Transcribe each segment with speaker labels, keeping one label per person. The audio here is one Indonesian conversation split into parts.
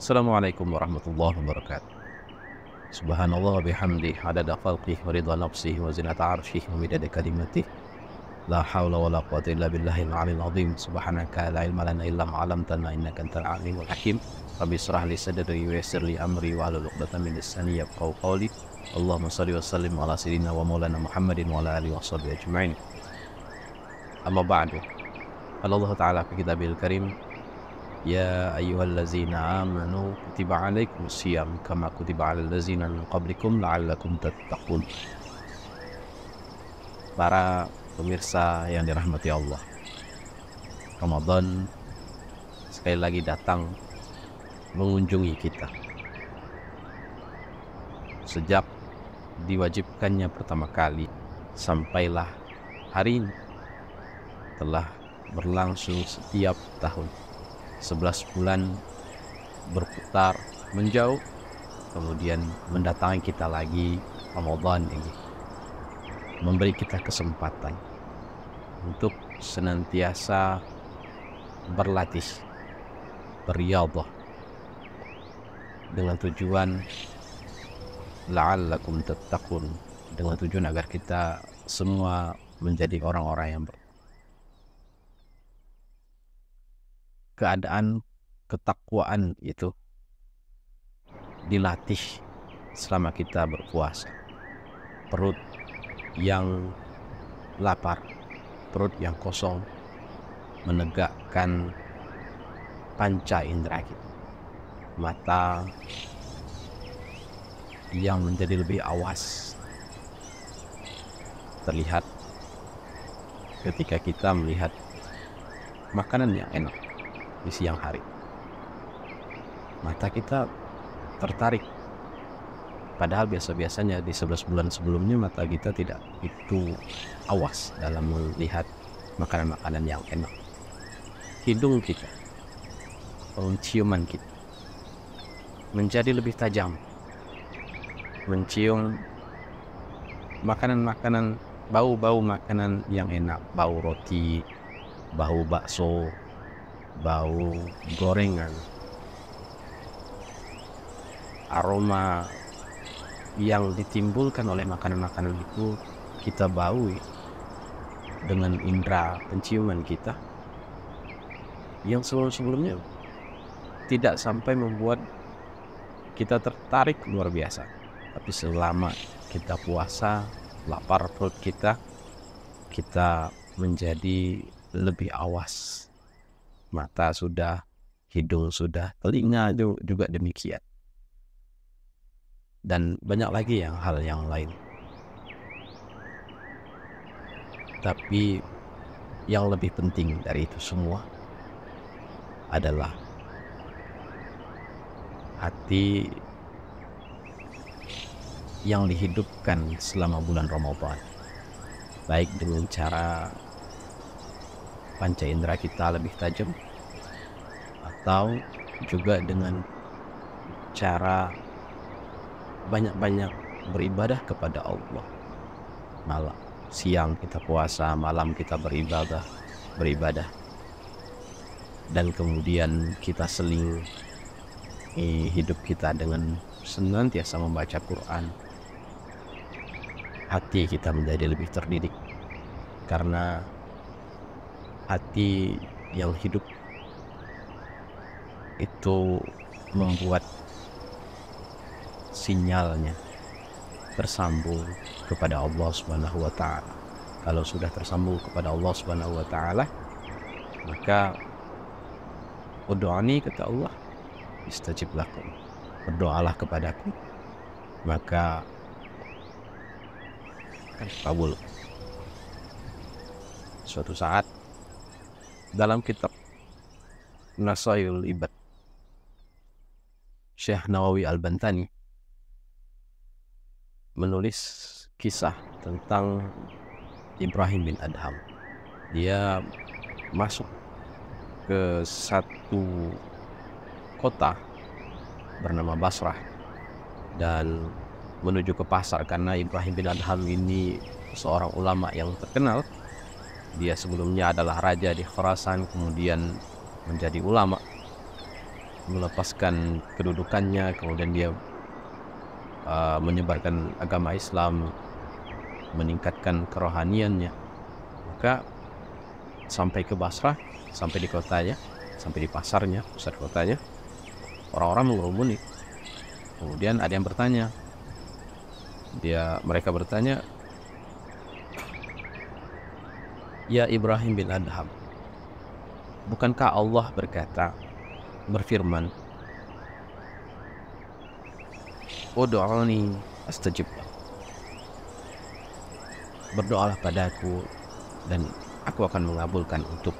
Speaker 1: Assalamualaikum warahmatullahi wabarakatuh. Subhanallah wa bihamdih adada khalqih wa ridha nafsih wa zinata arshih wa midada kalimatih. La hawla wa la quwata illa billahil aliyil azim. Subhanaka la ilma lana illa ma 'allamtana innaka antal alimul hakim. Rabbi israh li sadri wa yassir li amri wa hlul 'uqdatam min lisani yafqahu qawli. Allahumma shalli wa sallim ala sayyidina wa maulana Muhammadin wa ala alihi wa sahbihi ajma'in. Amma ba'du. Qala Allah Ta'ala fi kitabil karim, Ya ayyuhallazina amanu kutiba alaikumus syiyam kama kutiba alal ladzina min qablikum la'allakum tattaqun. Para pemirsa yang dirahmati Allah, Ramadan sekali lagi datang mengunjungi kita. Sejak diwajibkannya pertama kali sampailah hari ini telah berlangsung setiap tahun. 11 bulan berputar menjauh, kemudian mendatangi kita lagi Ramadan ini, memberi kita kesempatan untuk senantiasa berlatih, berriyadhah, dengan tujuan la'allakum tattaqun, dengan tujuan agar kita semua menjadi orang-orang yang keadaan ketakwaan itu dilatih selama kita berpuasa. Perut yang lapar, perut yang kosong, menegakkan panca indera kita. Mata yang menjadi lebih awas, terlihat ketika kita melihat makanan yang enak di siang hari. Mata kita tertarik, padahal biasa-biasanya di 11 bulan sebelumnya mata kita tidak itu awas dalam melihat makanan-makanan yang enak. Hidung kita, penciuman kita menjadi lebih tajam, mencium makanan-makanan, bau-bau makanan yang enak, bau roti, bau bakso, bau gorengan, aroma yang ditimbulkan oleh makanan-makanan itu kita baui dengan indera penciuman kita yang sebelum-sebelumnya tidak sampai membuat kita tertarik luar biasa. Tapi selama kita puasa, lapar perut kita menjadi lebih awas. Mata sudah, hidung sudah, telinga juga demikian. Dan banyak lagi hal yang lain. Tapi yang lebih penting dari itu semua adalah hati yang dihidupkan selama bulan Ramadan. Baik dengan cara panca indera kita lebih tajam, atau juga dengan cara banyak-banyak beribadah kepada Allah. Malam, siang kita puasa, malam kita beribadah, dan kemudian kita seling hidup kita dengan senantiasa membaca Quran. Hati kita menjadi lebih terdidik, karena hati yang hidup itu membuat sinyalnya tersambung kepada Allah Subhanahu wa Ta'ala. Kalau sudah tersambung kepada Allah Subhanahu wa Ta'ala, maka ud'ani, kata Allah, istajib lakum, berdoalah kepadaku maka akan kabul. Suatu saat dalam kitab Nasaihul Ibad, Syekh Nawawi Al-Bantani menulis kisah tentang Ibrahim bin Adham. Dia masuk ke satu kota bernama Basrah dan menuju ke pasar, karena Ibrahim bin Adham ini seorang ulama yang terkenal. Dia sebelumnya adalah raja di Khurasan, kemudian menjadi ulama. melepaskan kedudukannya, kemudian dia menyebarkan agama Islam, meningkatkan kerohaniannya. Maka sampai ke Basrah, sampai di kotanya, sampai di pasarnya, pusat kotanya, orang-orang mengurumuni. Kemudian ada yang bertanya, mereka bertanya, "Ya Ibrahim bin Adham, bukankah Allah berfirman, Ud'uni astajib lakum. Berdoalah padaku dan aku akan mengabulkan untuk."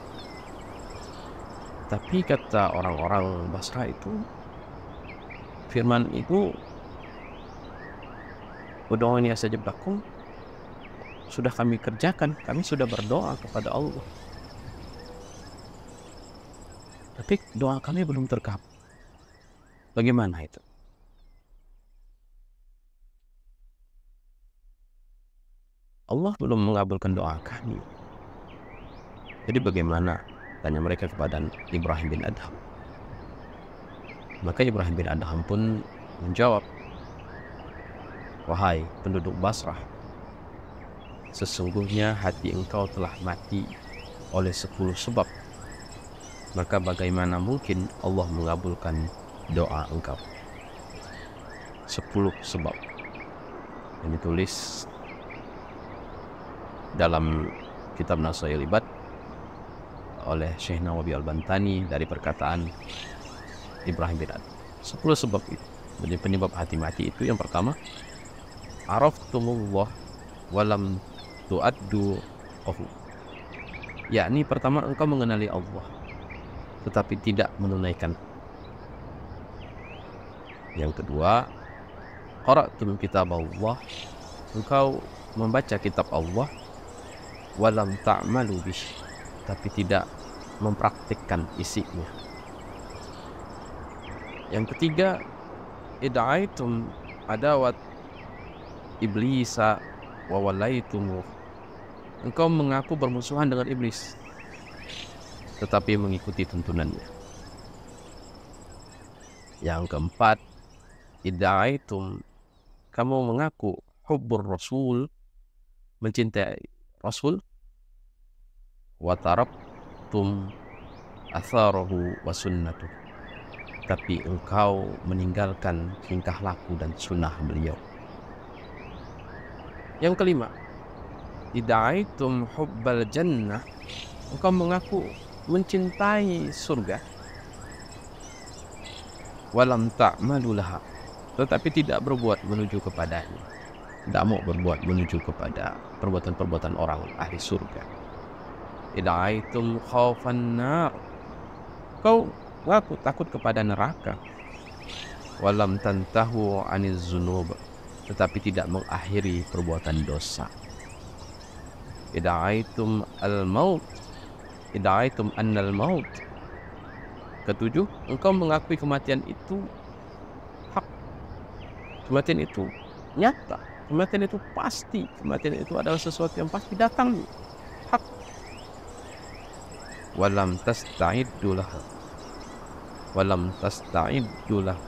Speaker 1: Tapi kata orang-orang Basrah itu, firman itu, Ud'uni astajib lakum, sudah kami kerjakan, kami sudah berdoa kepada Allah, tapi doa kami belum terkabul. Bagaimana itu? Allah belum mengabulkan doa kami. Jadi bagaimana? Tanya mereka kepada Ibrahim bin Adham. Maka Ibrahim bin Adham pun menjawab, "Wahai penduduk Basrah, sesungguhnya hati engkau telah mati oleh 10 sebab. Maka bagaimana mungkin Allah mengabulkan doa engkau?" 10 sebab yang ditulis dalam kitab Nasail Ibad oleh Syekh Nawawi Al-Bantani dari perkataan Ibrahim bin Adham. 10 sebab itu. Jadi penyebab hati mati itu yang pertama, araftumullah walam tu'addu qahu. Yakni pertama, engkau mengenali Allah tetapi tidak menunaikan. Yang kedua, qara'tum kitab Allah, engkau membaca kitab Allah, walam ta'malu bih, tapi tidak mempraktikkan isinya. Yang ketiga, ida'aitum adawat iblisa wa walaitumu, engkau mengaku bermusuhan dengan iblis tetapi mengikuti tuntunannya. Yang keempat, ida'aitum, kamu mengaku hubbur rasul, mencintai Rasul, wa taraktum atharahu wa sunnatuh, tapi engkau meninggalkan tingkah laku dan sunnah beliau. Yang kelima, ida'aitum hubbal jannah, engkau mengaku mencintai surga, walam ta'malu laha, tetapi tidak berbuat menuju kepadanya, tidak mau berbuat menuju kepada perbuatan-perbuatan orang ahli surga. Ida'aitum khaufan nar, kau mengaku takut kepada neraka, walam tantahu aniz zunub, tetapi tidak mengakhiri perbuatan dosa. Ida'aitum al-maut, ida'aitum annal maut, ketujuh, engkau mengakui kematian itu hak, kematian itu nyata, kematian itu pasti, kematian itu adalah sesuatu yang pasti datang, hak. Walam tasta'iddulah, walam tasta'iddulah,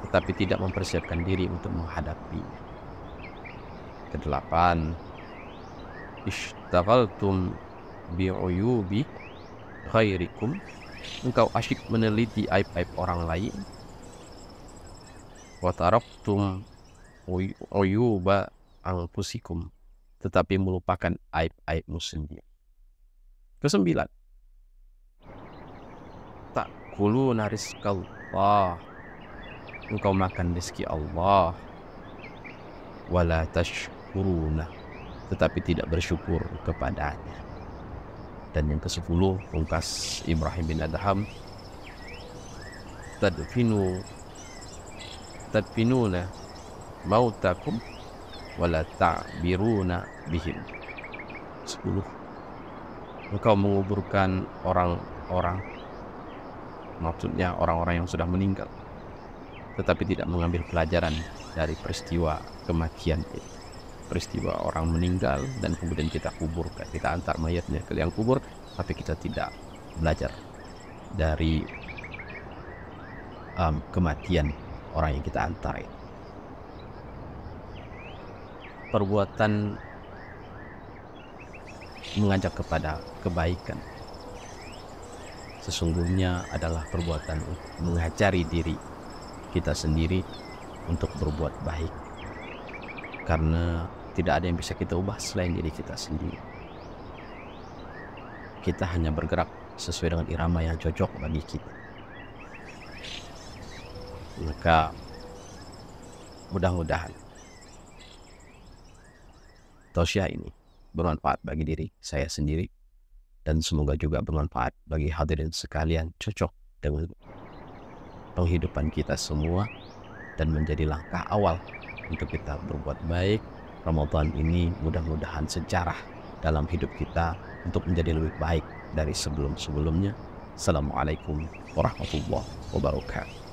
Speaker 1: tetapi tidak mempersiapkan diri untuk menghadapi. Kedelapan, ishtaghaltum bi'uyubi khairikum, engkau asyik meneliti aib-aib orang lain. Wa taraktum uyuba anfusikum, tetapi melupakan aib-aibmu sendiri. Kesembilan, ta'kuluna rizqallah, engkau makan rezeki Allah, wala tashkuruna, tetapi tidak bersyukur kepadanya. Dan yang ke-10, pungkas Ibrahim bin Adham, tadfinuna mautakum wala ta'biruna bihim. 10, engkau menguburkan orang-orang, maksudnya orang-orang yang sudah meninggal, tetapi tidak mengambil pelajaran dari peristiwa kematian itu. Peristiwa orang meninggal dan kemudian kita kuburkan, kita antar mayatnya ke liang kubur, tapi kita tidak belajar dari kematian orang yang kita antar. Perbuatan mengajak kepada kebaikan sesungguhnya adalah perbuatan mengajari diri kita sendiri untuk berbuat baik, karena tidak ada yang bisa kita ubah selain diri kita sendiri. Kita hanya bergerak sesuai dengan irama yang cocok bagi kita. Maka mudah-mudahan tausiah ini bermanfaat bagi diri saya sendiri, dan semoga juga bermanfaat bagi hadirin sekalian, cocok dengan penghidupan kita semua, dan menjadi langkah awal untuk kita berbuat baik. Ramadan ini mudah-mudahan sejarah dalam hidup kita untuk menjadi lebih baik dari sebelum-sebelumnya. Assalamualaikum warahmatullahi wabarakatuh.